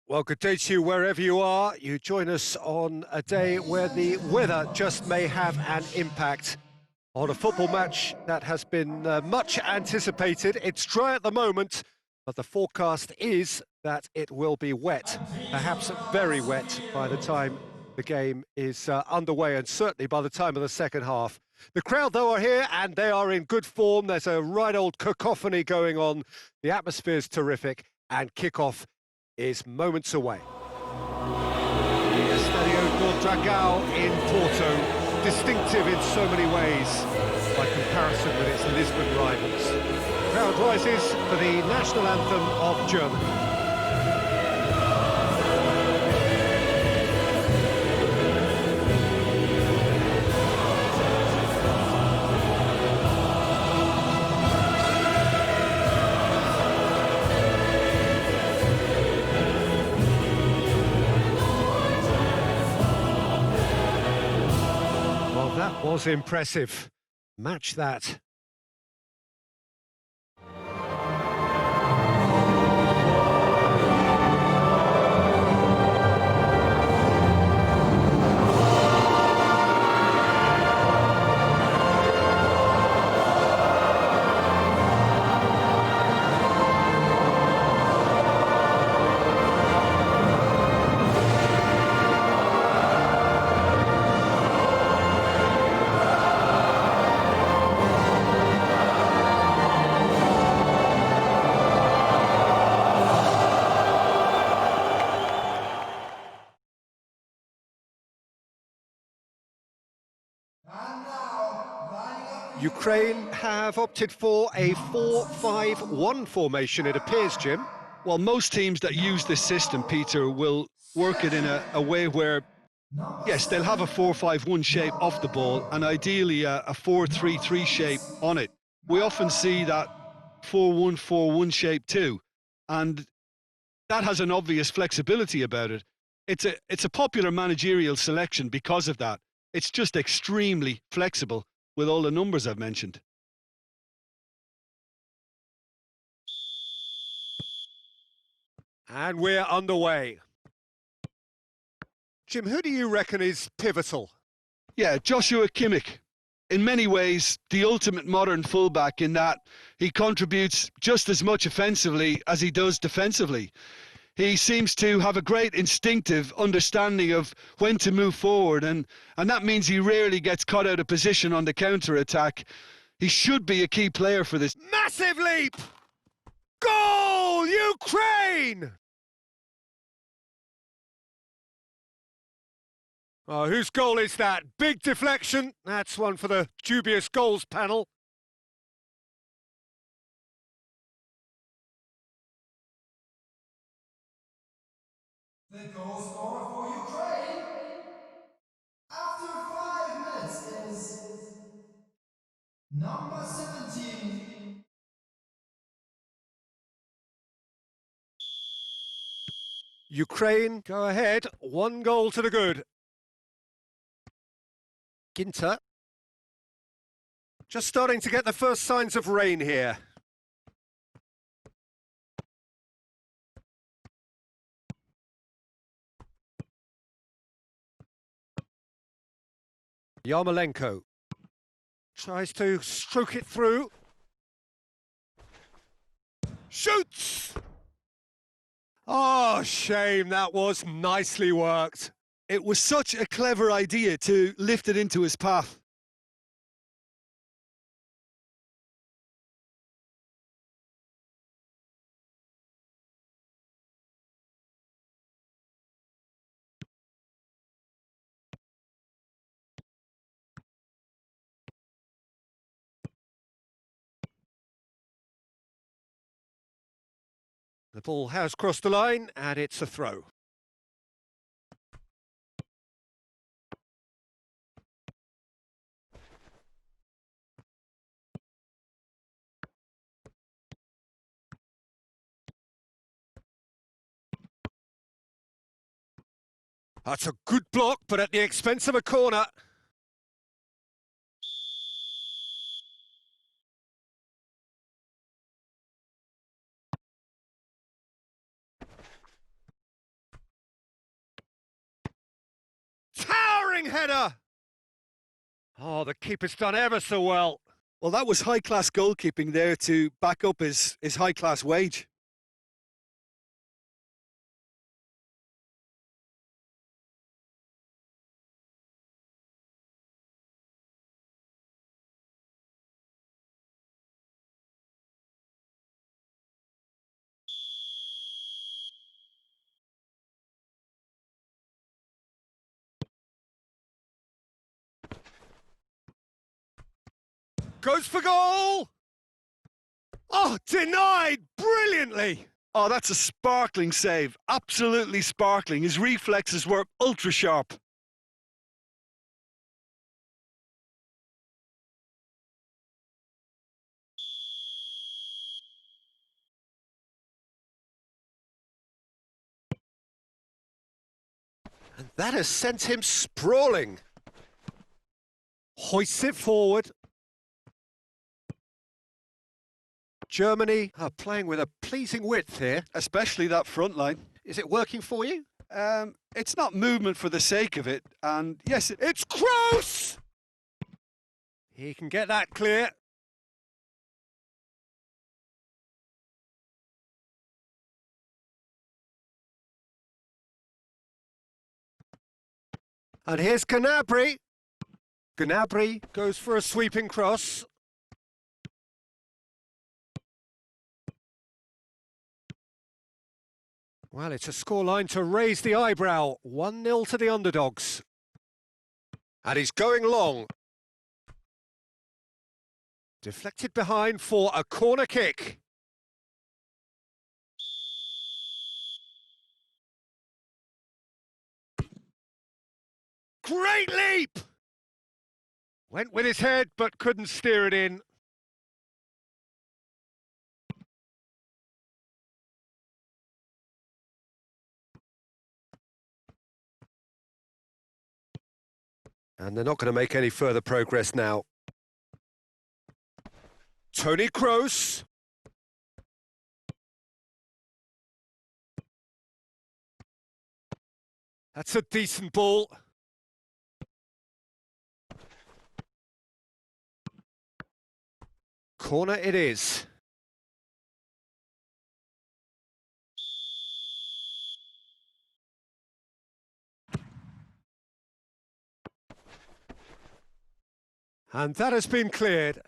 Well, good day to you wherever you are. You join us on a day where the weather just may have an impact on a football match that has been much anticipated. It's dry at the moment, but the forecast is that it will be wet, perhaps very wet by the time the game is underway, and certainly by the time of the second half. The crowd, though, are here and they are in good form. There's a right old cacophony going on. The atmosphere's terrific, and kickoff is moments away. The Estadio do Dragão in Porto, distinctive in so many ways by comparison with its Lisbon rivals. Crowd rises for the national anthem of Germany. That was impressive. Match that. Ukraine have opted for a 4-5-1 formation, it appears, Jim. Well, most teams that use this system, Peter, will work it in a way where, yes, they'll have a 4-5-1 shape off the ball and ideally a 4-3-3 shape on it. We often see that 4-1-4-1 shape too, and that has an obvious flexibility about it. It's a popular managerial selection because of that. It's just extremely flexible with all the numbers I've mentioned. And we're underway. Jim, who do you reckon is pivotal? Yeah, Joshua Kimmich. In many ways, the ultimate modern fullback in that he contributes just as much offensively as he does defensively. He seems to have a great instinctive understanding of when to move forward, and that means he rarely gets caught out of position on the counter-attack. He should be a key player for this. Massive leap! Goal, Ukraine! Oh, whose goal is that? Big deflection. That's one for the dubious goals panel. The goal scorer for Ukraine after 5 minutes is number 17. Ukraine go ahead, 1 goal to the good. Ginter. Just starting to get the first signs of rain here. Yarmolenko tries to stroke it through. Shoots! Oh, shame, that was nicely worked. It was such a clever idea to lift it into his path. The ball has crossed the line, and it's a throw. That's a good block, but at the expense of a corner. towering header! Oh, the keeper's done ever so well. Well, that was high-class goalkeeping there to back up his high-class wage. Goes for goal! Oh, denied brilliantly! Oh, that's a sparkling save. Absolutely sparkling. His reflexes were ultra sharp. And that has sent him sprawling. Hoists it forward. Germany are playing with a pleasing width here. Especially that front line. Is it working for you? It's not movement for the sake of it. And yes, It's Kroos! He can get that clear. And here's Gnabry. Gnabry goes for a sweeping cross. Well, it's a scoreline to raise the eyebrow. 1-0 to the underdogs. And he's going long. Deflected behind for a corner kick. Great leap! Went with his head, but couldn't steer it in. And they're not going to make any further progress now. Toni Kroos. That's a decent ball. Corner it is. And that has been cleared.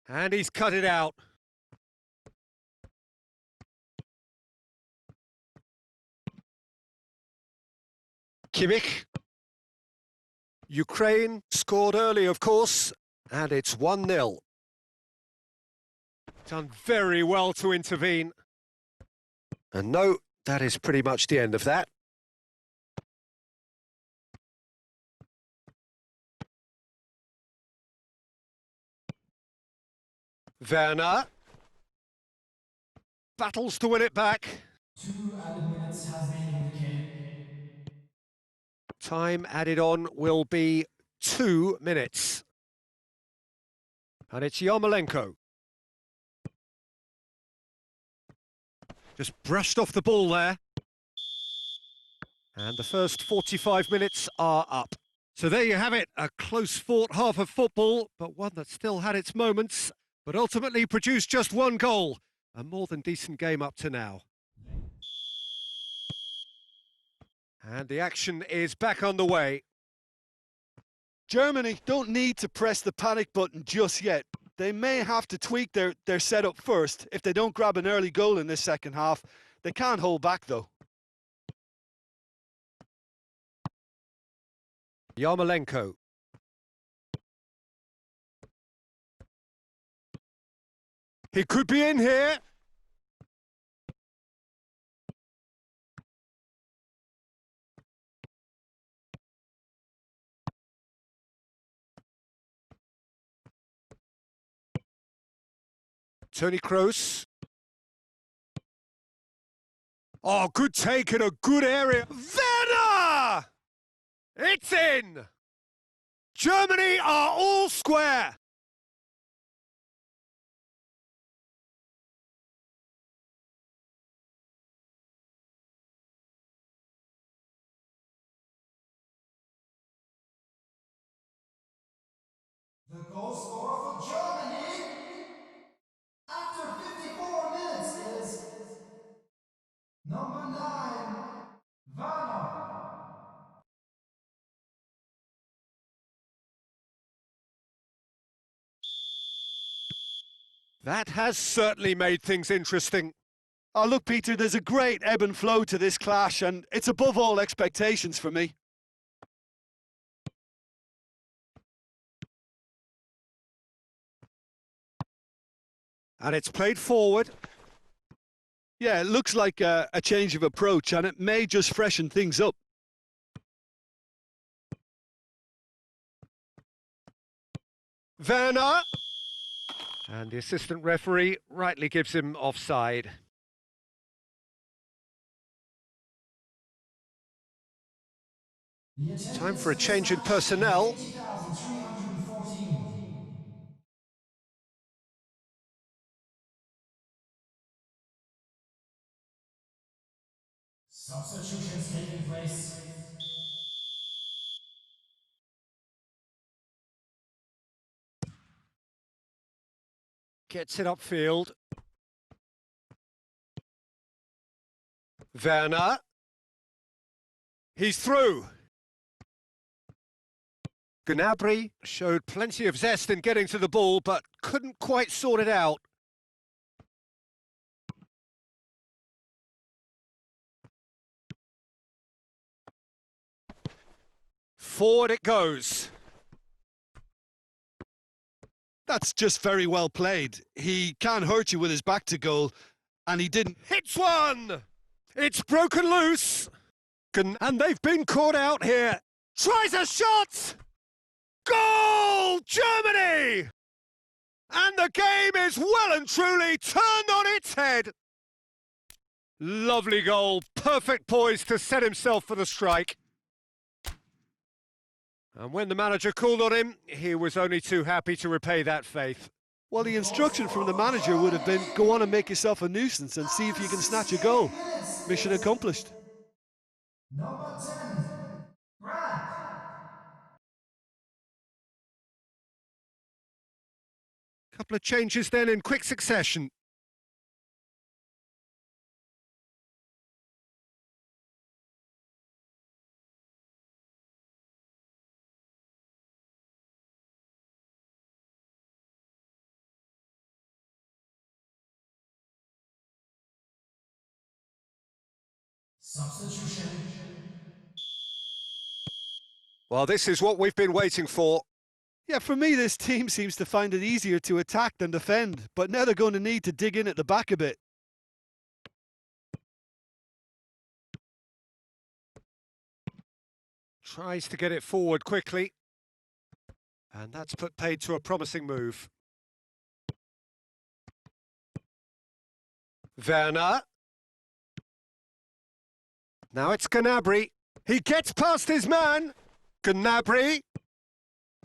And he's cut it out. Kimmich. Ukraine scored early, of course, and it's 1-0. Done very well to intervene. And no, that is pretty much the end of that. Werner. Battles to win it back. 2 added minutes have been indicated. Time added on will be 2 minutes. And it's Yarmolenko. Just brushed off the ball there. And the first 45 minutes are up. So there you have it, a close-fought half of football, but one that still had its moments, but ultimately produced just one goal. A more than decent game up to now. And the action is back underway. Germany don't need to press the panic button just yet. They may have to tweak their setup first. If they don't grab an early goal in this second half, they can't hold back though. Yarmolenko. He could be in here. Toni Kroos. Oh, good take in a good area. Werner! It's in! Germany are all square. goal scorer for Germany after 54 minutes is number 9, Werner. That has certainly made things interesting. Oh, look, Peter, there's a great ebb and flow to this clash, and it's above all expectations for me. And it's played forward. Yeah, it looks like a change of approach, and it may just freshen things up. Werner. And the assistant referee rightly gives him offside. Time for a change in personnel. 80,314. Substitutions taking place. Gets it upfield. Werner. He's through. Gnabry showed plenty of zest in getting to the ball, but couldn't quite sort it out. Forward it goes. That's just very well played. He can't hurt you with his back to goal, and he didn't. Hits one! It's broken loose! And they've been caught out here. Tries a shot! Goal! Germany! And the game is well and truly turned on its head. Lovely goal. Perfect poise to set himself for the strike. And when the manager called on him, he was only too happy to repay that faith. Well, the instruction from the manager would have been, go on and make yourself a nuisance and see if you can snatch a goal. Mission accomplished. Number 10, Brad. Couple of changes then in quick succession. Substitution. Well, this is what we've been waiting for. Yeah, for me, this team seems to find it easier to attack than defend, but now they're going to need to dig in at the back a bit. Tries to get it forward quickly. And that's put paid to a promising move. Werner. Now it's Gnabry. He gets past his man. Gnabry.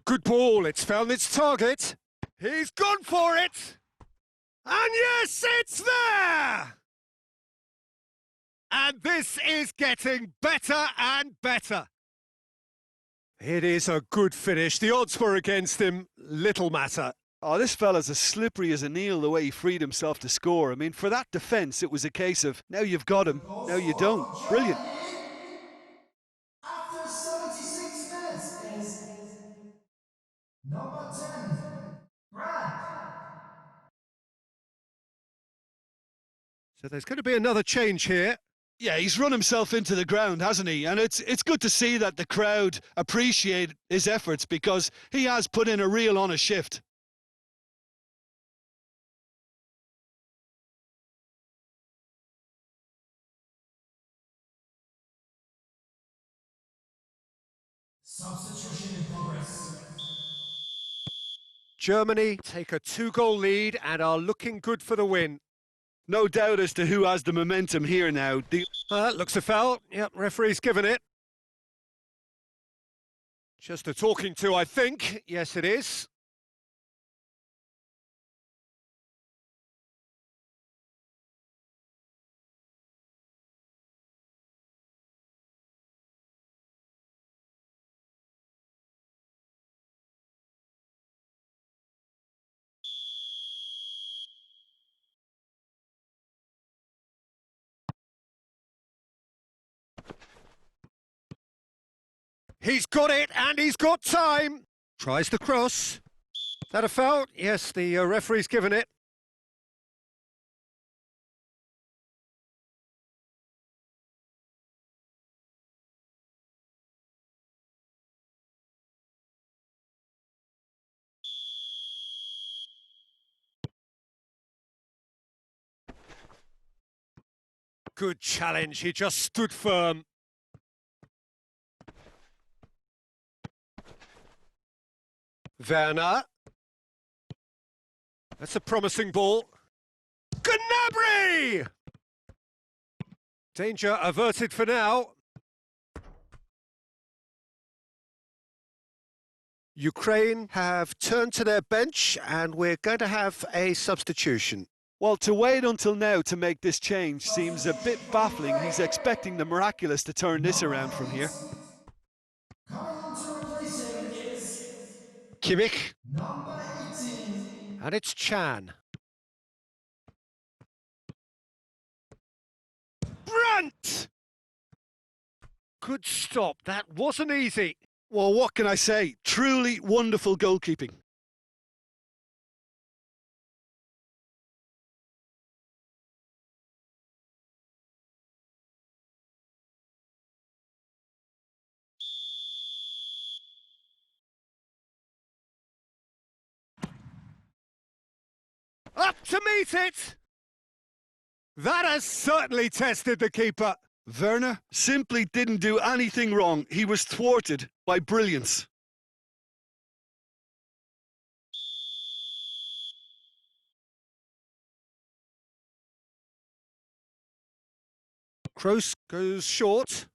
Good ball. It's found its target. He's gone for it. And yes, it's there! And this is getting better and better. It is a good finish. The odds were against him. Little matter. Oh, this fella's as slippery as an eel the way he freed himself to score. I mean, for that defence, it was a case of, now you've got him, now you don't. Brilliant. After 76 minutes is number 10, Brad. So there's going to be another change here. Yeah, he's run himself into the ground, hasn't he? And it's good to see that the crowd appreciate his efforts because he has put in a real honest shift. Substitution in progress. Germany take a 2-goal lead and are looking good for the win. No doubt as to who has the momentum here now. Looks a foul. Yep, referee's given it. Just a talking to, I think. Yes, it is. He's got it, and he's got time. Tries the cross. Is that a foul? Yes, the referee's given it. Good challenge, he just stood firm. Werner. That's a promising ball. Gnabry! Danger averted for now. Ukraine have turned to their bench and we're going to have a substitution. Well, to wait until now to make this change seems a bit baffling. He's expecting the miraculous to turn this around from here. Coming on to replace him is Kimmich. number 18. And it's Chan. Brandt! Good stop, that wasn't easy. Well, what can I say? Truly wonderful goalkeeping. Up to meet it! That has certainly tested the keeper. Werner simply didn't do anything wrong. He was thwarted by brilliance. Kroos goes short.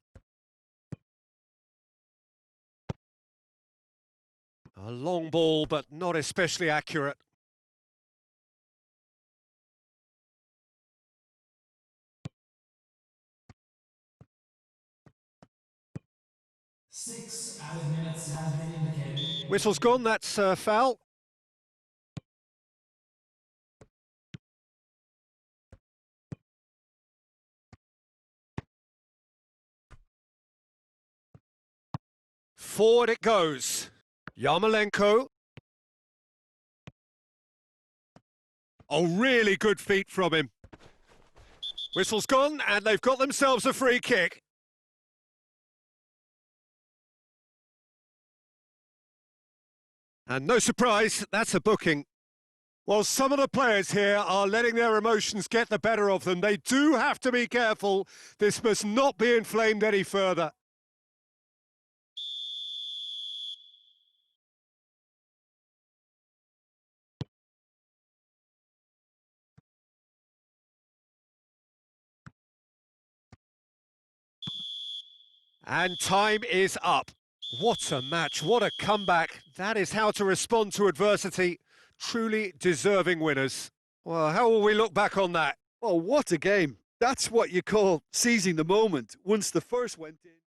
A long ball, but not especially accurate. Six added minutes has been indicated. Whistle's gone, that's a foul. Forward it goes. Yarmolenko. Oh, really good feet from him. Whistle's gone, and they've got themselves a free kick. And no surprise, that's a booking. Well, some of the players here are letting their emotions get the better of them. They do have to be careful. This must not be inflamed any further. And time is up. What a match, what a comeback. That is how to respond to adversity. Truly deserving winners. Well, how will we look back on that? Oh, what a game. That's what you call seizing the moment. Once the first went in...